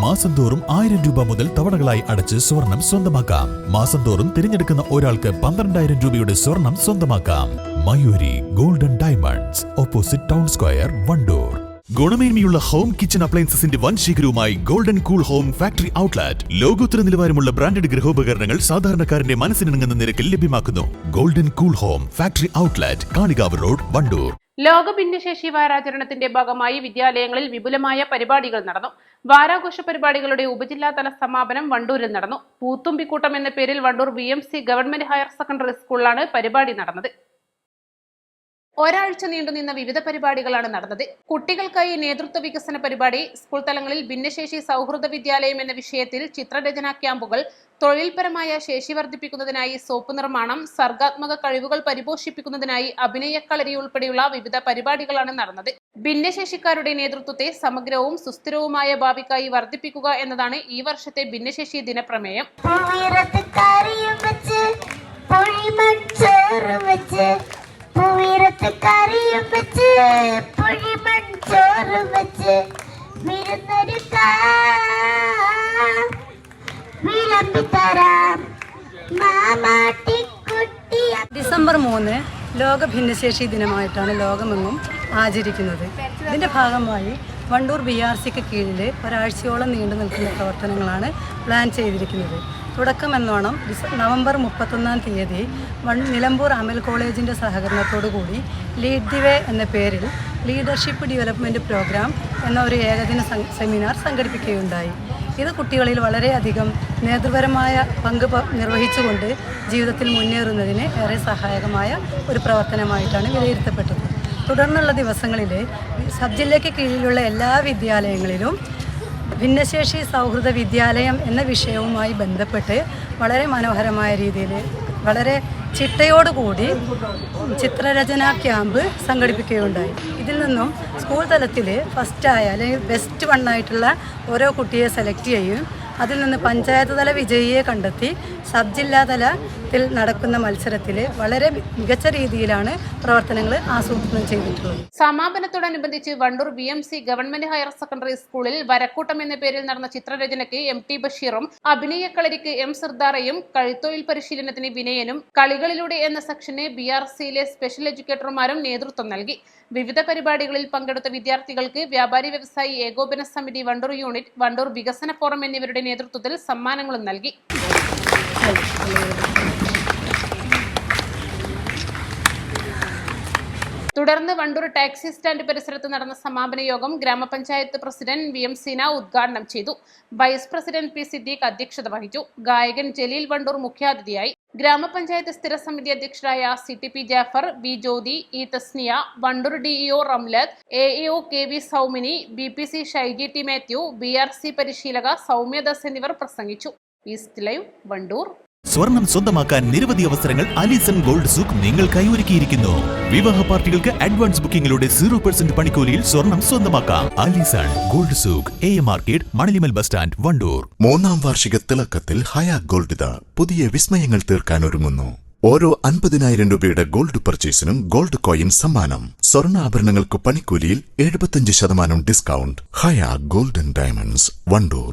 മാസം തോറും 1000 രൂപ മുതൽ തവണകളായി അടച്ച് സ്വർണം സ്വന്തമാക്കാം. മാസം തോറും തിരഞ്ഞെടുക്കുന്ന ഒരാൾക്ക് 12,000 രൂപയുടെ സ്വർണം സ്വന്തമാക്കാം. Mayuri golden diamonds, opposite town square, Wandoor. ഗുണമേന്മയുള്ള ഹോം കിച്ചൺ അപ്ലയൻസസിന്റെ വൻ ശേഖരവുമായി golden cool home factory outlet. ലോകോത്തര നിലവാരമുള്ള ബ്രാൻഡഡ് ഗൃഹോപകരണങ്ങൾ സാധാരണക്കാരന്റെ മനസ്സിനിണങ്ങുന്ന നിരക്കിൽ ലഭ്യമാക്കുന്നു. Golden cool home factory outlet, Kalikavu road, Wandoor. ലോക ഭിന്നശേഷി വാരാചരണത്തിന്റെ ഭാഗമായി വിദ്യാലയങ്ങളിൽ വിപുലമായ പരിപാടികൾ നടന്നു. വാരാഘോഷ പരിപാടികളുടെ ഉപജില്ലാതല സമാപനം വണ്ടൂരിൽ നടന്നു. പൂത്തുമ്പിക്കൂട്ടം എന്ന പേരിൽ Wandoor VMC government higher secondary സ്കൂളിലാണ് പരിപാടി നടന്നത്. ഒരാഴ്ച നീണ്ടുനിന്ന വിവിധ പരിപാടികളാണ് നടന്നത്. കുട്ടികൾക്കായി നേതൃത്വ വികസന പരിപാടി, സ്കൂൾ തലങ്ങളിൽ ഭിന്നശേഷി സൗഹൃദ വിദ്യാലയം എന്ന വിഷയത്തിൽ ചിത്രരചനാ ക്യാമ്പുകൾ, തൊഴിൽപരമായ ശേഷി വർദ്ധിപ്പിക്കുന്നതിനായി സോപ്പ് നിർമ്മാണം, സർഗാത്മക കഴിവുകൾ പരിപോഷിപ്പിക്കുന്നതിനായി അഭിനയക്കളരി ഉൾപ്പെടെയുള്ള വിവിധ പരിപാടികളാണ് നടന്നത്. ഭിന്നശേഷിക്കാരുടെ നേതൃത്വത്തെ സമഗ്രവും സുസ്ഥിരവുമായ ഭാവിക്കായി വർദ്ധിപ്പിക്കുക എന്നതാണ് ഈ വർഷത്തെ ഭിന്നശേഷി ദിനപ്രമേയം. കറിയും വെച്ച് പുഴിമൺചോറും വെച്ച് വിളമ്പിത്തരാം മാമാട്ടിക്കുട്ടി. ഡിസംബർ 3 ലോക ഭിന്നശേഷി ദിനമായിട്ടാണ് ലോകമെങ്ങും ആചരിക്കുന്നത്. ഇതിൻ്റെ ഭാഗമായി വണ്ടൂർ BRCക്ക് കീഴിൽ ഒരാഴ്ചയോളം നീണ്ടു നിൽക്കുന്ന പ്രവർത്തനങ്ങളാണ് പ്ലാൻ ചെയ്തിരിക്കുന്നത്. തുടക്കമെന്നോണം നവംബർ 31-ാം തീയതി നിലമ്പൂർ അമൽ കോളേജിൻ്റെ സഹകരണത്തോടുകൂടി ലീഡ് ദി വേ എന്ന പേരിൽ ലീഡർഷിപ്പ് ഡെവലപ്മെൻറ്റ് പ്രോഗ്രാം എന്ന ഒരു ഏകദിന സെമിനാർ സംഘടിപ്പിക്കുകയുണ്ടായി. ഇത് കുട്ടികളിൽ വളരെയധികം നേതൃപരമായ പങ്ക് നിർവഹിച്ചുകൊണ്ട് ജീവിതത്തിൽ മുന്നേറുന്നതിന് ഏറെ സഹായകമായ ഒരു പ്രവർത്തനമായിട്ടാണ് വിലയിരുത്തപ്പെട്ടത്. തുടർന്നുള്ള ദിവസങ്ങളിൽ സബ് ജില്ലയ്ക്ക് കീഴിലുള്ള എല്ലാ വിദ്യാലയങ്ങളിലും ഭിന്നശേഷി സൗഹൃദ വിദ്യാലയം എന്ന വിഷയവുമായി ബന്ധപ്പെട്ട് വളരെ മനോഹരമായ രീതിയിൽ വളരെ ചിട്ടയോടുകൂടി ചിത്രരചനാ ക്യാമ്പ് സംഘടിപ്പിക്കുകയുണ്ടായി. ഇതിൽ നിന്നും സ്കൂൾ തലത്തിൽ ഫസ്റ്റായ അല്ലെങ്കിൽ ബെസ്റ്റ് വണ്ണായിട്ടുള്ള ഓരോ കുട്ടിയെ സെലക്ട് ചെയ്യും. അതിൽ നിന്ന് പഞ്ചായത്ത് തല വിജയിയെ കണ്ടെത്തി സബ് ജില്ലാ തലത്തിൽ നടക്കുന്ന മത്സരത്തിൽ വളരെ മികച്ച രീതിയിലാണ് പ്രവർത്തനങ്ങൾ ആസൂത്രണം ചെയ്തിട്ടുള്ളത്. സമാപനത്തോടനുബന്ധിച്ച് Wandoor VMC government higher secondary സ്കൂളിൽ വരക്കൂട്ടം എന്ന പേരിൽ നടന്ന ചിത്രരചനയ്ക്ക് MT ബഷീറും, അഭിനയക്കളരിക്ക് M സിർദാറയും, കഴുത്തൊഴിൽ പരിശീലനത്തിന് വിനയനും, കളികളിലൂടെ എന്ന സെക്ഷന് BRCയിലെ സ്പെഷ്യൽ എഡ്യൂക്കേറ്റർമാരും നേതൃത്വം നൽകി. വിവിധ പരിപാടികളിൽ പങ്കെടുത്ത വിദ്യാർത്ഥികൾക്ക് വ്യാപാരി വ്യവസായി ഏകോപന സമിതി വണ്ടൂർ യൂണിറ്റ്, വണ്ടൂർ വികസന ഫോറം എന്നിവരുടെ നേതൃത്വത്തിൽ സമ്മാനങ്ങളും നൽകി. തുടർന്ന് വണ്ടൂർ ടാക്സി സ്റ്റാൻഡ് പരിസരത്ത് നടന്ന സമാപന യോഗം ഗ്രാമപഞ്ചായത്ത് പ്രസിഡന്റ് VM സീന ഉദ്ഘാടനം ചെയ്തു. വൈസ് പ്രസിഡന്റ് P സിദ്ദീഖ് അധ്യക്ഷത വഹിച്ചു. ഗായകൻ ജലീൽ വണ്ടൂർ മുഖ്യാതിഥിയായി. ഗ്രാമപഞ്ചായത്ത് സ്ഥിരസമിതി അധ്യക്ഷരായ CTP ജാഫർ, V ജ്യോതി, E Tasnia, Wandoor DEO Ramlath, AEO KV Saumini, BPC Shaiji T Mathew, BRC പരിശീലക സൗമ്യദാസ് എന്നിവർ പ്രസംഗിച്ചു. East live, Wandoor. സ്വർണം സ്വന്തമാക്കാൻ നിരവധി അവസരങ്ങൾ അലിസൺ ഗോൾഡ് സൂക്ക് നിങ്ങൾക്കായി ഒരുക്കിയിരിക്കുന്നു. വിവാഹ പാർട്ടികൾക്ക് അഡ്വാൻസ് ബുക്കിംഗിലൂടെ 0% പണിക്കൂലിയിൽ സ്വർണം സ്വന്തമാക്കാം. Alison gold souk, AM market, Manalimal bus stand, Wandoor. 3-ാം വാർഷിക തിളക്കത്തിൽ ഹയാ ഗോൾഡ് പുതിയ വിസ്മയങ്ങൾ തീർക്കാൻ ഒരുങ്ങുന്നു. ഓരോ 50,000 രൂപയുടെ ഗോൾഡ് പർച്ചേസിനും ഗോൾഡ് കോയിൻ സമ്മാനം. സ്വർണ്ണാഭരണങ്ങൾക്ക് പണിക്കൂലിയിൽ 75% ഡിസ്കൗണ്ട്. ഹയാ ഗോൾഡൻ ഡയമണ്ട്സ്, വണ്ടൂർ.